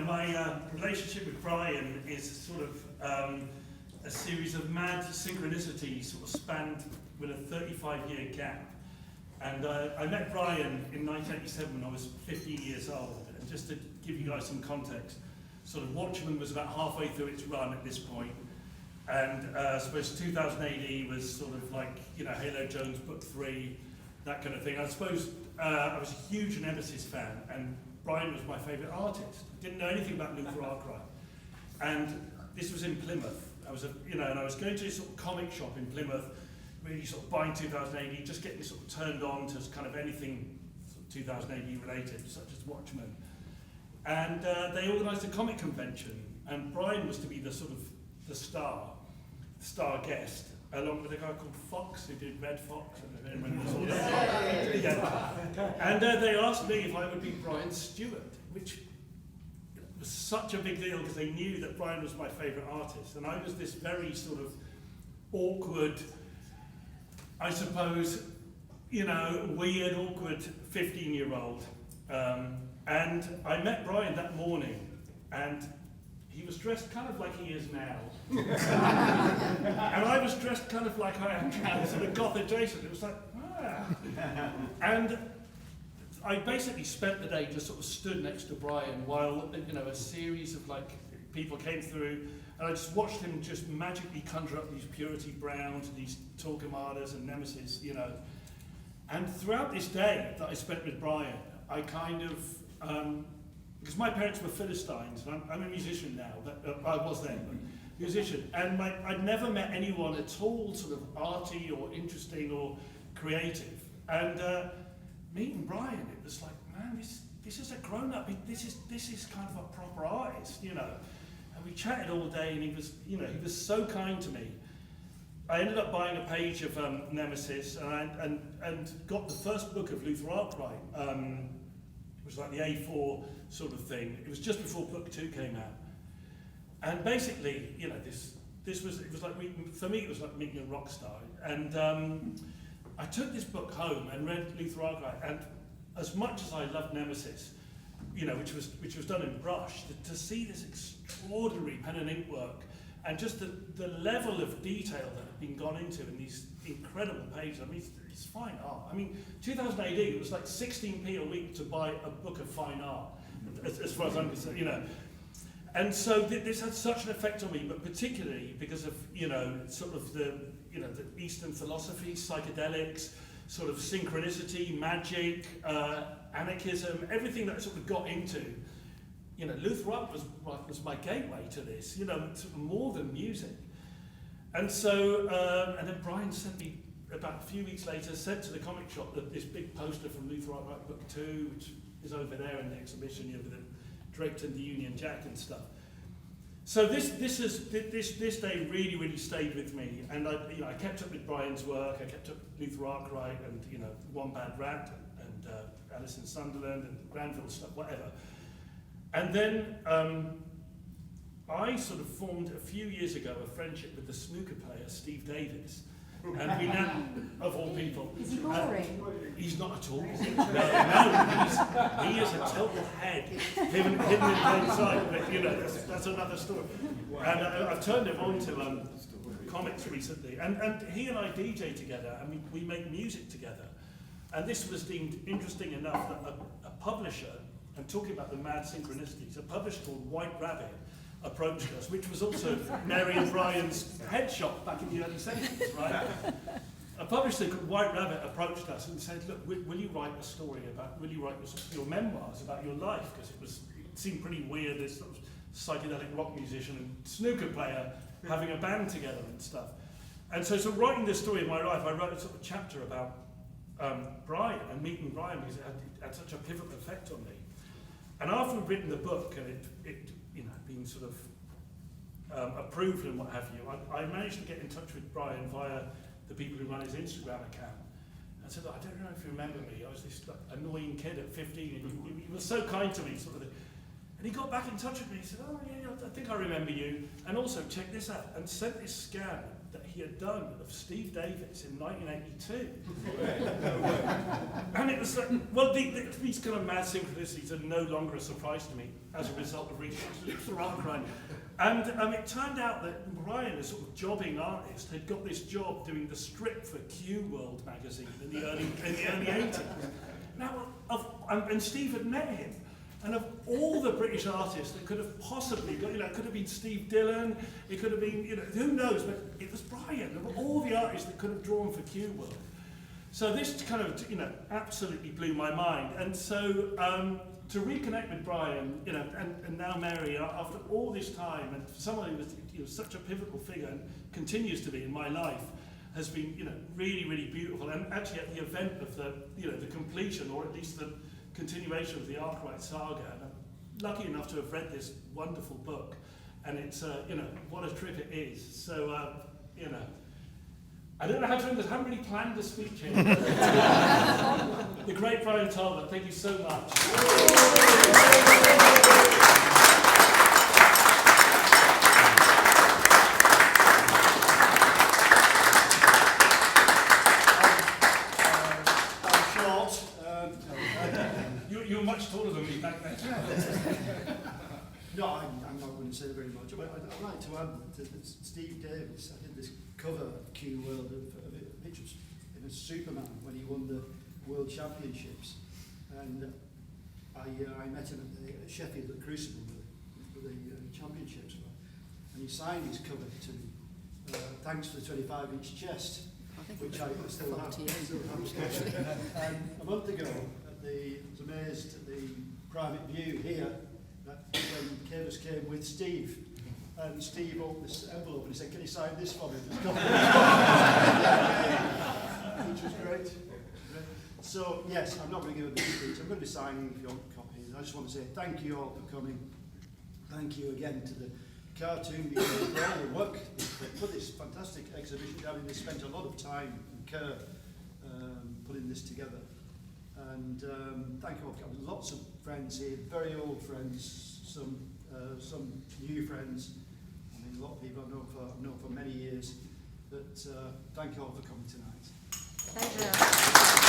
my relationship with Bryan is sort of a series of mad synchronicities sort of spanned with a 35-year gap. And I met Bryan in 1987 when I was 15 years old. And just to give you guys some context, sort of Watchmen was about halfway through its run at this point. And I suppose 2000 AD was sort of like, Halo Jones book 3, that kind of thing. I suppose I was a huge Nemesis fan, and Bryan was my favourite artist. I didn't know anything about Luther Arkwright. And this was in Plymouth. I was, and I was going to a sort of comic shop in Plymouth, really sort of buying 2000 AD, just getting sort of turned on to kind of anything sort of 2000 AD related, such as Watchmen. And they organised a comic convention, and Bryan was to be the sort of the star guest, along with a guy called Fox, who did Red Fox, and And they asked me if I would be Bryan's steward, which was such a big deal because they knew that Bryan was my favourite artist, and I was this very sort of awkward, I suppose, weird, awkward 15-year-old. And I met Bryan that morning, and he was dressed kind of like he is now. And I was dressed kind of like I am now, sort of goth adjacent. It was like, And I basically spent the day just sort of stood next to Bryan while, a series of people came through, and I just watched him just magically conjure up these Purity Browns and these Torquemadas and Nemesis, And throughout this day that I spent with Bryan, I kind of, because my parents were Philistines, and I'm a musician now, but I was then, but musician, and I'd never met anyone at all sort of arty or interesting or creative. And meeting Bryan, it was like, man, this is a grown-up, this is kind of a proper artist, And we chatted all day, and he was so kind to me. I ended up buying a page of Nemesis, and got the first book of Luther Arkwright, which was like the A4 sort of thing. It was just before book 2 came out. And basically, it was like for me, it was like meeting a rock star. And I took this book home and read Luther Arkwright, and as much as I loved Nemesis, which was done in brush, to see this extraordinary pen and ink work, and just the level of detail that had been gone into in these incredible pages. I mean, it's fine art. I mean, 2000 AD, it was like 16p a week to buy a book of fine art, as far as I'm concerned, And so this had such an effect on me, but particularly because of, sort of the Eastern philosophy, psychedelics, sort of synchronicity, magic, anarchism, everything that I sort of got into. Luther Arkwright was my gateway to this, sort of more than music. And so, and then Bryan sent me, about a few weeks later, sent to the comic shop this big poster from Luther Arkwright book 2, which is over there in the exhibition, with it draped in the Union Jack and stuff. So this day really, really stayed with me, and I kept up with Bryan's work. I kept up with Luther Arkwright and One Bad Rat and Alice in Sunderland and Granville stuff, whatever. And then I sort of formed a few years ago a friendship with the snooker player Steve Davis, and we now, of all people, is he boring? He's not at all. No, he is a total head, hidden in plain sight. But that's another story. And I've turned him on to comics recently, and he and I DJ together, and we make music together. And this was deemed interesting enough that a publisher, and talking about the mad synchronicities, a publisher called White Rabbit approached us, which was also Mary and Bryan's head shop back in the early 70s, right? A publisher called White Rabbit approached us and said, look, will you write a story will you write your memoirs about your life? Because it seemed pretty weird, this sort of psychedelic rock musician and snooker player having a band together and stuff. And so writing this story of my life, I wrote a sort of chapter about Bryan and meeting Bryan, because it had such a pivotal effect on me. And after we'd written the book and it been sort of approved and what have you, I managed to get in touch with Bryan via the people who run his Instagram account. I said, I don't know if you remember me. I was this annoying kid at 15, and he was so kind to me, sort of. And he got back in touch with me. He said, oh yeah, I think I remember you. And also, check this out. And sent this scan that he had done of Steve Davis in 1982. And it was like, well, these kind of mad synchronicities are no longer a surprise to me as a result of reading Luther Arkwright. And it turned out that Bryan, a sort of jobbing artist, had got this job doing the strip for Q World magazine in the early 80s. Now, and Steve had met him. And of all the British artists that could have possibly got, it could have been Steve Dillon, it could have been, who knows, but it was Bryan. Of all the artists that could have drawn for Q World. So this kind of, absolutely blew my mind. And so to reconnect with Bryan, and now Mary, after all this time, and someone who was such a pivotal figure and continues to be in my life, has been, really, really beautiful. And actually at the event of the completion, or at least the continuation of the Arkwright saga, and I'm lucky enough to have read this wonderful book, and it's, what a trip it is. So, I don't know how to end this. I haven't really planned a speech here. The great Bryan Talbot, thank you so much. You were much taller than me back then. No, I'm not going to say very much, but I'd like to add that Steve Davis, I did this cover of Q World of a picture in a Superman when he won the World Championships, and I met him at Sheffield at Crucible where the championships were, and he signed his cover to me. Thanks for the 25-inch chest, which I still have. And a month ago, I was amazed at the private view here that when Kavus came with Steve, and Steve opened this envelope and he said, "Can you sign this for me?" Which was great. So yes, I'm not going to give a big speech. I'm going to be signing if you want copies. I just want to say thank you all for coming. Thank you again to the cartoon people for all the work they put this fantastic exhibition down, and they spent a lot of time and care putting this together. And thank you all. I've got lots of friends here, very old friends, some new friends. I mean, a lot of people I've known for many years. But thank you all for coming tonight. Pleasure.